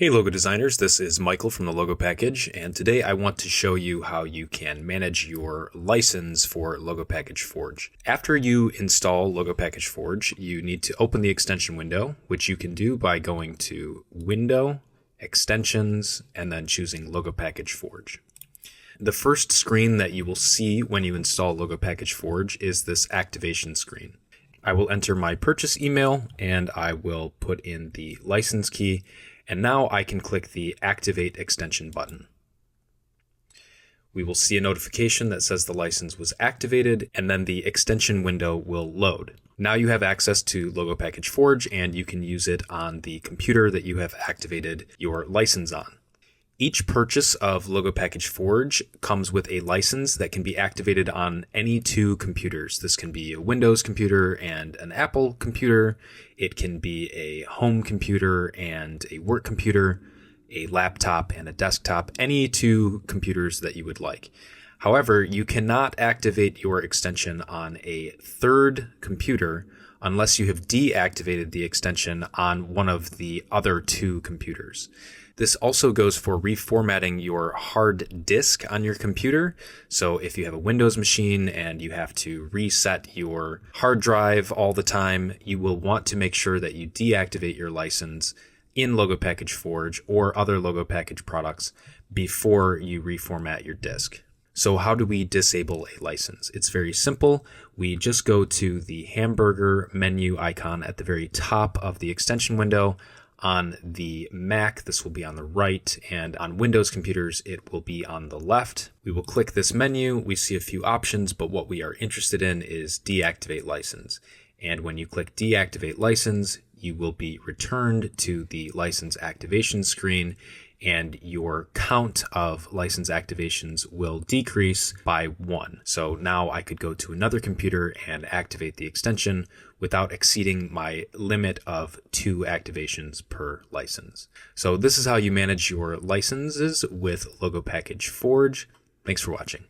Hey logo designers, this is Michael from the Logo Package, and today I want to show you how you can manage your license for Logo Package Forge. After you install Logo Package Forge, you need to open the extension window, which you can do by going to Window, Extensions, and then choosing Logo Package Forge. The first screen that you will see when you install Logo Package Forge is this activation screen. I will enter my purchase email and I will put in the license key. And now I can click the Activate Extension button. We will see a notification that says the license was activated, and then the extension window will load. Now you have access to Logo Package Forge, and you can use it on the computer that you have activated your license on. Each purchase of Logo Package Forge comes with a license that can be activated on any two computers. This can be a Windows computer and an Apple computer. It can be a home computer and a work computer, a laptop and a desktop, any two computers that you would like. However, you cannot activate your extension on a third computer unless you have deactivated the extension on one of the other two computers. This also goes for reformatting your hard disk on your computer. So if you have a Windows machine and you have to reset your hard drive all the time, you will want to make sure that you deactivate your license in Logo Package Forge or other Logo Package products before you reformat your disk. So how do we disable a license? It's very simple. We just go to the hamburger menu icon at the very top of the extension window. On the Mac, this will be on the right, and on Windows computers, it will be on the left. We will click this menu. We see a few options, but what we are interested in is deactivate license. And when you click deactivate license, you will be returned to the license activation screen, and your count of license activations will decrease by 1. So now I could go to another computer and activate the extension without exceeding my limit of 2 activations per license. So this is how you manage your licenses with Logo Package Forge. Thanks for watching.